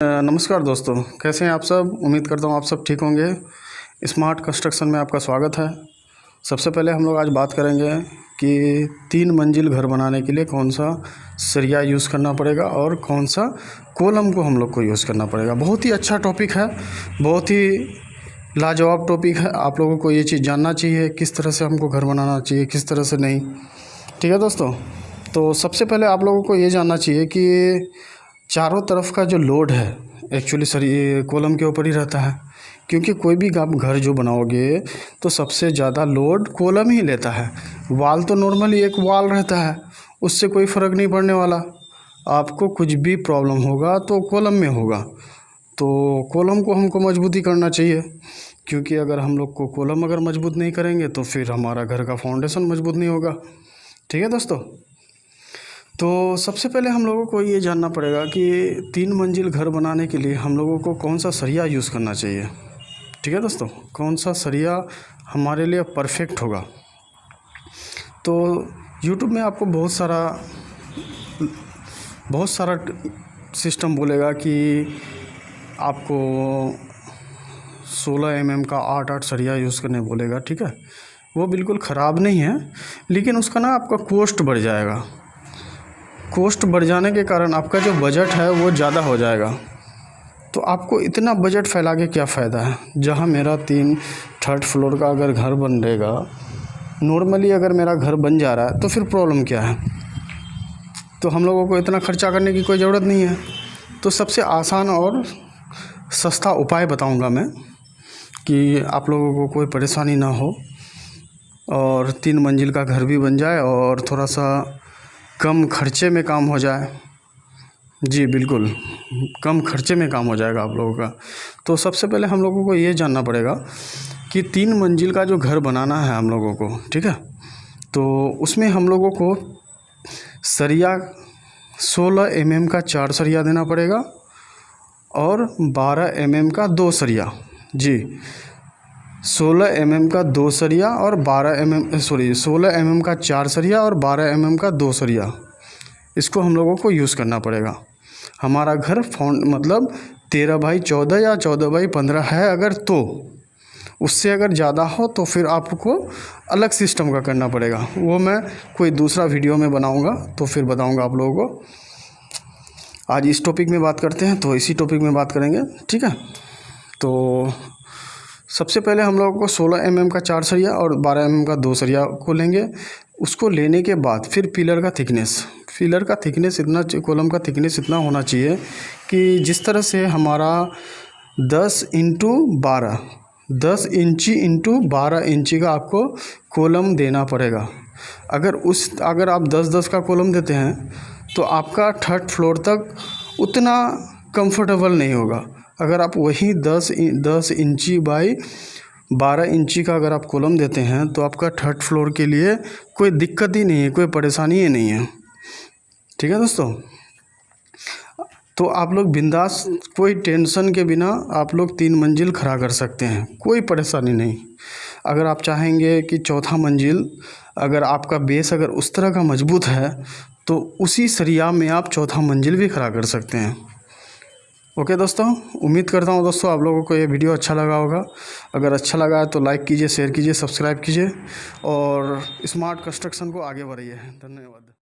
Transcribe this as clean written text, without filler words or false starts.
नमस्कार दोस्तों, कैसे हैं आप सब। उम्मीद करता हूँ आप सब ठीक होंगे। स्मार्ट कंस्ट्रक्शन में आपका स्वागत है। सबसे पहले हम लोग आज बात करेंगे कि 3 मंजिल घर बनाने के लिए कौन सा सरिया यूज़ करना पड़ेगा और कौन सा कॉलम को हम लोग को यूज़ करना पड़ेगा। बहुत ही अच्छा टॉपिक है, बहुत ही लाजवाब टॉपिक है। आप लोगों को ये चीज़ जानना चाहिए, किस तरह से हमको घर बनाना चाहिए, किस तरह से नहीं। ठीक है दोस्तों, तो सबसे पहले आप लोगों को ये जानना चाहिए कि चारों तरफ का जो लोड है एक्चुअली सरिया कॉलम के ऊपर ही रहता है, क्योंकि कोई भी आप घर जो बनाओगे तो सबसे ज़्यादा लोड कॉलम ही लेता है। वाल तो नॉर्मली एक वाल रहता है, उससे कोई फ़र्क नहीं पड़ने वाला। आपको कुछ भी प्रॉब्लम होगा तो कॉलम में होगा, तो कॉलम को हमको मजबूती करना चाहिए, क्योंकि अगर हम लोग को कॉलम अगर मजबूत नहीं करेंगे तो फिर हमारा घर का फाउंडेशन मजबूत नहीं होगा। ठीक है दोस्तों, तो सबसे पहले हम लोगों को ये जानना पड़ेगा कि 3 मंजिल घर बनाने के लिए हम लोगों को कौन सा सरिया यूज़ करना चाहिए। ठीक है दोस्तों, कौन सा सरिया हमारे लिए परफेक्ट होगा। तो YouTube में आपको बहुत सारा सिस्टम बोलेगा कि आपको 16 mm का 8-8 सरिया यूज़ करने बोलेगा। ठीक है, वो बिल्कुल ख़राब नहीं है, लेकिन उसका ना आपका कॉस्ट बढ़ जाएगा। कॉस्ट बढ़ जाने के कारण आपका जो बजट है वो ज़्यादा हो जाएगा। तो आपको इतना बजट फैला के क्या फ़ायदा है। जहाँ मेरा 3rd फ्लोर का अगर घर बन रहेगा, नॉर्मली अगर मेरा घर बन जा रहा है तो फिर प्रॉब्लम क्या है। तो हम लोगों को इतना खर्चा करने की कोई ज़रूरत नहीं है। तो सबसे आसान और सस्ता उपाय बताऊंगा मैं कि आप लोगों को कोई परेशानी ना हो और 3 मंजिल का घर भी बन जाए और थोड़ा सा कम खर्चे में काम हो जाए। जी बिल्कुल, कम खर्चे में काम हो जाएगा आप लोगों का। तो सबसे पहले हम लोगों को ये जानना पड़ेगा कि 3 मंजिल का जो घर बनाना है हम लोगों को, ठीक है, तो उसमें हम लोगों को सरिया 16 mm का 4 सरिया देना पड़ेगा और 12 mm का 2 सरिया। जी, 16 mm का 2 सरिया और 16 mm का 4 सरिया और 12 mm का 2 सरिया, इसको हम लोगों को यूज़ करना पड़ेगा। हमारा घर मतलब 13 बाई 14 या 14 बाई 15 है अगर, तो उससे अगर ज़्यादा हो तो फिर आपको अलग सिस्टम का करना पड़ेगा। वो मैं कोई दूसरा वीडियो में बनाऊंगा तो फिर बताऊंगा आप लोगों को। आज इस टॉपिक में बात करते हैं, तो इसी टॉपिक में बात करेंगे। ठीक है, तो सबसे पहले हम लोगों को 16 mm का 4 सरिया और 12 mm का 2 सरिया को लेंगे। उसको लेने के बाद फिर पिलर का थिकनेस इतना, कॉलम का थिकनेस इतना होना चाहिए कि जिस तरह से हमारा 10 इंची इंटू 12 इंची का आपको कॉलम देना पड़ेगा। अगर आप 10-10 का कॉलम देते हैं तो आपका 3rd फ्लोर तक उतना कंफर्टेबल नहीं होगा। अगर आप वही 10 इंची बाई 12 इंची का अगर आप कॉलम देते हैं तो आपका 3rd फ्लोर के लिए कोई दिक्कत ही नहीं है, कोई परेशानी ही नहीं है। ठीक है दोस्तों, तो आप लोग बिंदास, कोई टेंशन के बिना आप लोग 3 मंजिल खड़ा कर सकते हैं, कोई परेशानी नहीं। अगर आप चाहेंगे कि 4था मंजिल, अगर आपका बेस अगर उस तरह का मजबूत है तो उसी सरिया में आप 4था मंजिल भी खड़ा कर सकते हैं। ओके दोस्तों, उम्मीद करता हूँ दोस्तों आप लोगों को ये वीडियो अच्छा लगा होगा। अगर अच्छा लगा है तो लाइक कीजिए, शेयर कीजिए, सब्सक्राइब कीजिए और स्मार्ट कंस्ट्रक्शन को आगे बढ़ाइए। धन्यवाद।